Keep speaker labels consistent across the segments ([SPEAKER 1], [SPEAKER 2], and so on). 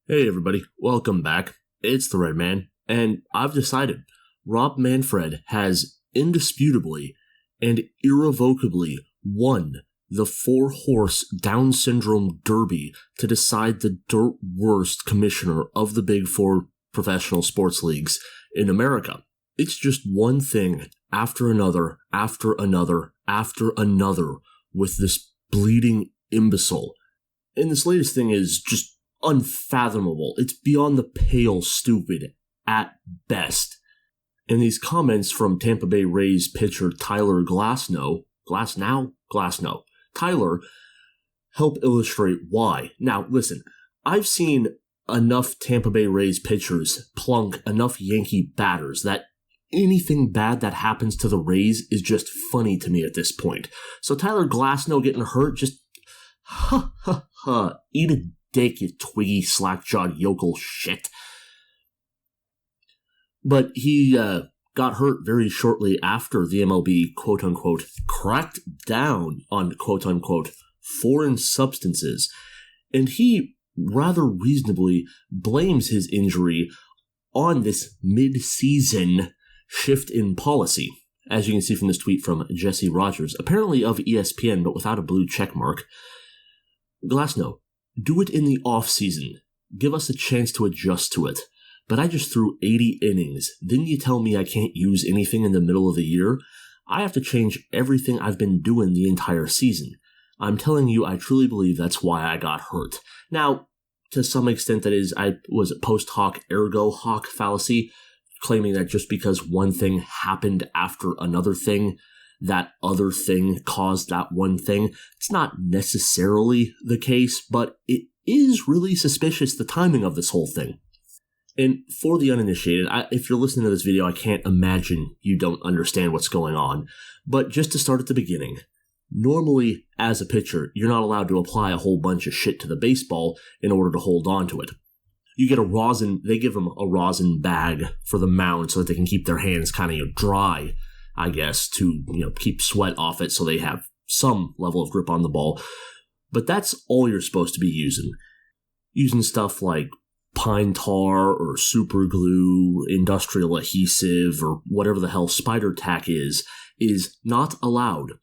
[SPEAKER 1] Hey everybody, welcome back. It's the Red Man, and I've decided Rob Manfred has indisputably and irrevocably won the four-horse Down Syndrome Derby to decide the dirt worst commissioner of the big four professional sports leagues in America. It's just one thing after another, after another, after another with this bleeding imbecile. And this latest thing is just unfathomable. It's beyond the pale stupid at best. And these comments from Tampa Bay Rays pitcher Tyler Glasnow, Tyler, help illustrate why. Now, listen, I've seen enough Tampa Bay Rays pitchers plunk enough Yankee batters that anything bad that happens to the Rays is just funny to me at this point. So Tyler Glasnow getting hurt, just eat a dick, you twiggy, slack-jawed yokel shit. But he got hurt very shortly after the MLB, quote-unquote, cracked down on, quote-unquote, foreign substances. And he rather reasonably blames his injury on this mid-season shift in policy. As you can see from this tweet from Jesse Rogers, apparently of ESPN, but without a blue checkmark. Glasnow, do it in the off-season. Give us a chance to adjust to it. But I just threw 80 innings. Then you tell me I can't use anything in the middle of the year? I have to change everything I've been doing the entire season. I'm telling you, I truly believe that's why I got hurt. Now, to some extent I was post hoc ergo hoc fallacy, claiming that just because one thing happened after another thing, that other thing caused that one thing. It's not necessarily the case, but it is really suspicious, the timing of this whole thing. And for the uninitiated, if you're listening to this video, I can't imagine you don't understand what's going on. But just to start at the beginning, normally, as a pitcher, you're not allowed to apply a whole bunch of shit to the baseball in order to hold on to it. You get they give them a rosin bag for the mound so that they can keep their hands kind of dry, I guess, to keep sweat off it so they have some level of grip on the ball. But that's all you're supposed to be using. Using stuff like pine tar or super glue, industrial adhesive, or whatever the hell spider tack is not allowed.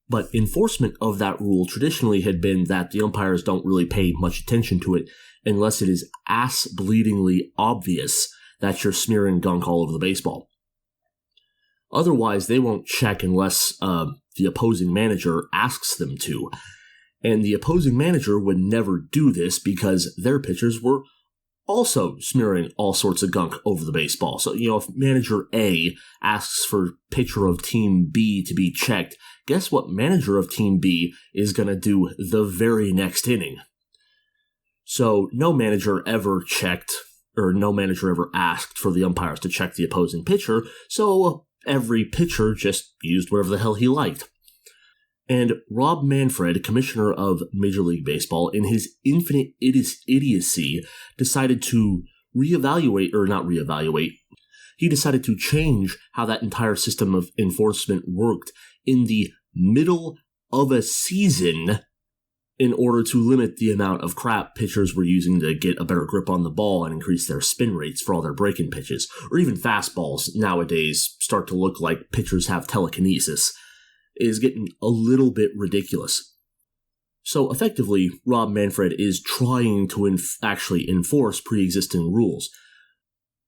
[SPEAKER 1] But enforcement of that rule traditionally had been that the umpires don't really pay much attention to it unless it is ass-bleedingly obvious that you're smearing gunk all over the baseball. Otherwise, they won't check unless the opposing manager asks them to. And the opposing manager would never do this because their pitchers were also smearing all sorts of gunk over the baseball. So, if manager A asks for pitcher of team B to be checked, guess what manager of team B is going to do the very next inning? So, no manager ever asked for the umpires to check the opposing pitcher, so every pitcher just used whatever the hell he liked. And Rob Manfred, commissioner of Major League Baseball, in his infinite idiocy, decided to he decided to change how that entire system of enforcement worked in the middle of a season in order to limit the amount of crap pitchers were using to get a better grip on the ball and increase their spin rates for all their break-in pitches. Or even fastballs nowadays start to look like pitchers have telekinesis. It is getting a little bit ridiculous. So effectively, Rob Manfred is trying to actually enforce pre-existing rules.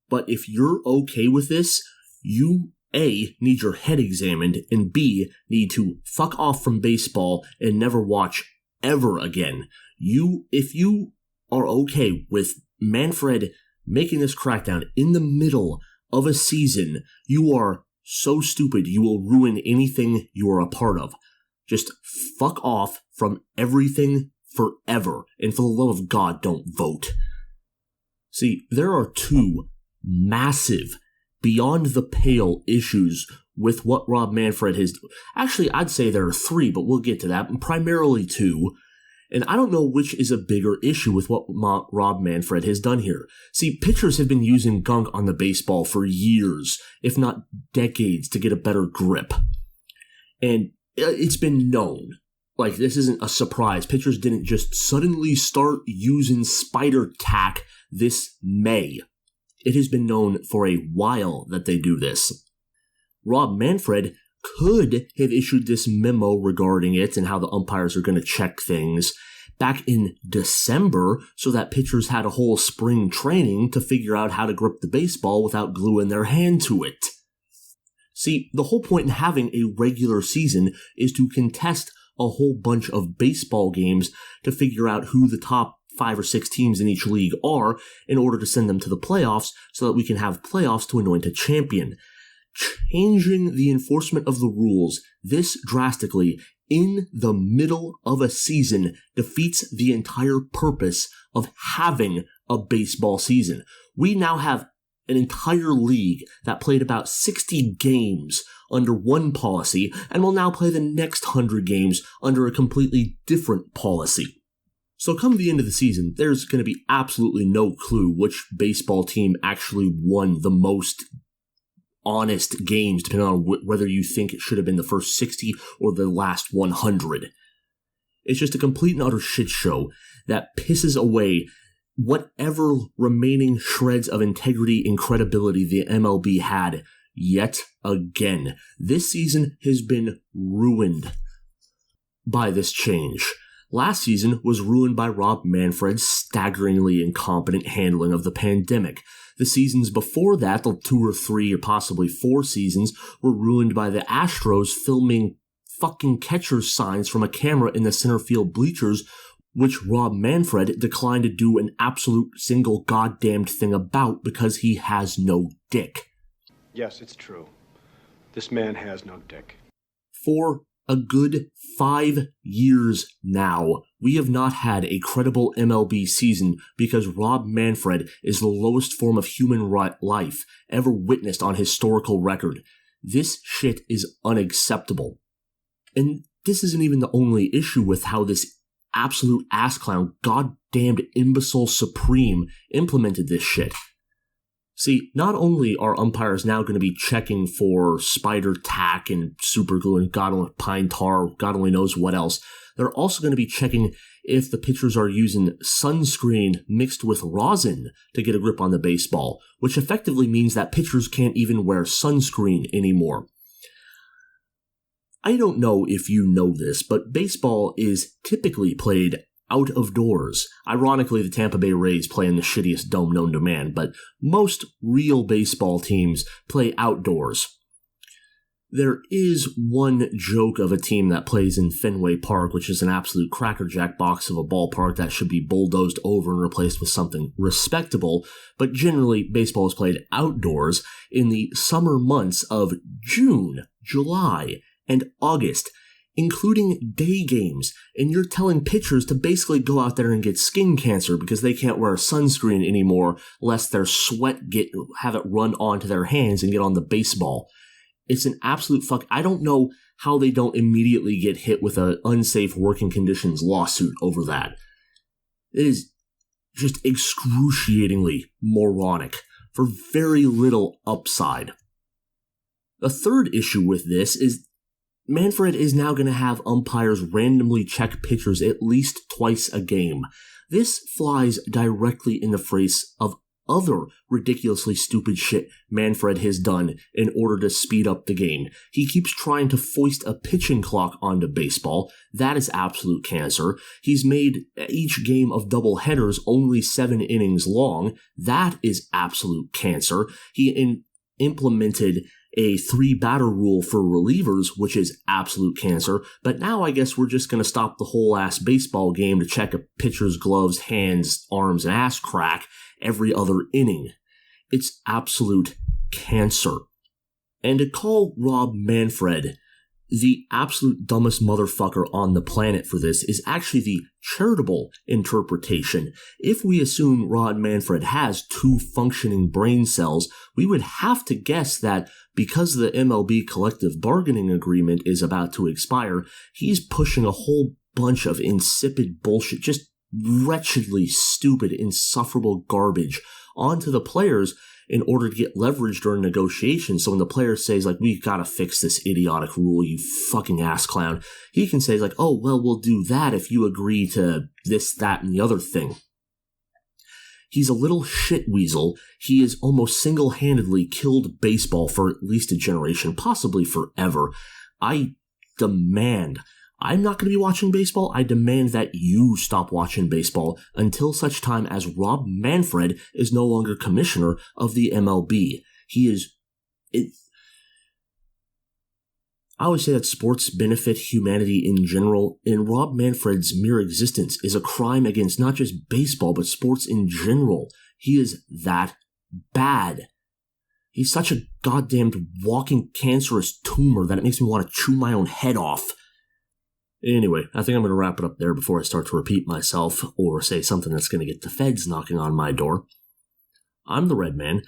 [SPEAKER 1] But if you're okay with this, you A, need your head examined, and B, need to fuck off from baseball and never watch ever again. If you are okay with Manfred making this crackdown in the middle of a season, you are so stupid you will ruin anything you are a part of. Just fuck off from everything forever. And for the love of God, don't vote. See, there are two massive, beyond the pale issues with what Rob Manfred has... Actually, I'd say there are three, but we'll get to that. Primarily two. And I don't know which is a bigger issue with what Rob Manfred has done here. See, pitchers have been using gunk on the baseball for years, if not decades, to get a better grip. And it's been known. Like, this isn't a surprise. Pitchers didn't just suddenly start using spider tack this May. It has been known for a while that they do this. Rob Manfred could have issued this memo regarding it and how the umpires are going to check things back in December so that pitchers had a whole spring training to figure out how to grip the baseball without gluing their hand to it. See, the whole point in having a regular season is to contest a whole bunch of baseball games to figure out who the top 5 or 6 teams in each league are in order to send them to the playoffs so that we can have playoffs to anoint a champion. Changing the enforcement of the rules this drastically in the middle of a season defeats the entire purpose of having a baseball season. We now have an entire league that played about 60 games under one policy and will now play the next 100 games under a completely different policy. So come the end of the season, there's going to be absolutely no clue which baseball team actually won the most honest games, depending on whether you think it should have been the first 60 or the last 100. It's just a complete and utter shit show that pisses away whatever remaining shreds of integrity and credibility the MLB had yet again. This season has been ruined by this change. Last season was ruined by Rob Manfred's staggeringly incompetent handling of the pandemic. The seasons before that, the 2 or 3 or possibly 4 seasons, were ruined by the Astros filming fucking catcher's signs from a camera in the center field bleachers, which Rob Manfred declined to do an absolute single goddamned thing about because he has no dick.
[SPEAKER 2] Yes, it's true. This man has no dick.
[SPEAKER 1] For a good 5 years now, we have not had a credible MLB season because Rob Manfred is the lowest form of human life ever witnessed on historical record. This shit is unacceptable. And this isn't even the only issue with how this absolute ass clown, goddamned imbecile supreme implemented this shit. See, not only are umpires now going to be checking for spider tack and super glue and pine tar, God only knows what else, they're also going to be checking if the pitchers are using sunscreen mixed with rosin to get a grip on the baseball, which effectively means that pitchers can't even wear sunscreen anymore. I don't know if you know this, but baseball is typically played out of doors. Ironically, the Tampa Bay Rays play in the shittiest dome known to man, but most real baseball teams play outdoors. There is one joke of a team that plays in Fenway Park, which is an absolute crackerjack box of a ballpark that should be bulldozed over and replaced with something respectable, but generally baseball is played outdoors in the summer months of June, July, and August, including day games, and you're telling pitchers to basically go out there and get skin cancer because they can't wear sunscreen anymore lest their sweat have it run onto their hands and get on the baseball. It's an absolute fuck. I don't know how they don't immediately get hit with an unsafe working conditions lawsuit over that. It is just excruciatingly moronic for very little upside. The third issue with this is Manfred is now going to have umpires randomly check pitchers at least twice a game. This flies directly in the face of other ridiculously stupid shit Manfred has done in order to speed up the game. He keeps trying to foist a pitching clock onto baseball. That is absolute cancer. He's made each game of doubleheaders only 7 innings long. That is absolute cancer. He implemented a 3-batter rule for relievers, which is absolute cancer, but now I guess we're just going to stop the whole ass baseball game to check a pitcher's gloves, hands, arms, and ass crack every other inning. It's absolute cancer. And to call Rob Manfred the absolute dumbest motherfucker on the planet for this is actually the charitable interpretation. If we assume Rob Manfred has 2 functioning brain cells, we would have to guess that because the MLB collective bargaining agreement is about to expire, he's pushing a whole bunch of insipid bullshit, just wretchedly stupid, insufferable garbage onto the players in order to get leverage during negotiations. So when the player says, like, we've got to fix this idiotic rule, you fucking ass clown, he can say, like, oh, well, we'll do that if you agree to this, that, and the other thing. He's a little shit weasel. He has almost single-handedly killed baseball for at least a generation, possibly forever. I'm not going to be watching baseball. I demand that you stop watching baseball until such time as Rob Manfred is no longer commissioner of the MLB. I always say that sports benefit humanity in general, and Rob Manfred's mere existence is a crime against not just baseball, but sports in general. He is that bad. He's such a goddamned walking cancerous tumor that it makes me want to chew my own head off. Anyway, I think I'm going to wrap it up there before I start to repeat myself or say something that's going to get the feds knocking on my door. I'm the Red Man.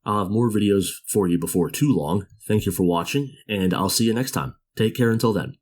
[SPEAKER 1] I'll have more videos for you before too long. Thank you for watching, and I'll see you next time. Take care until then.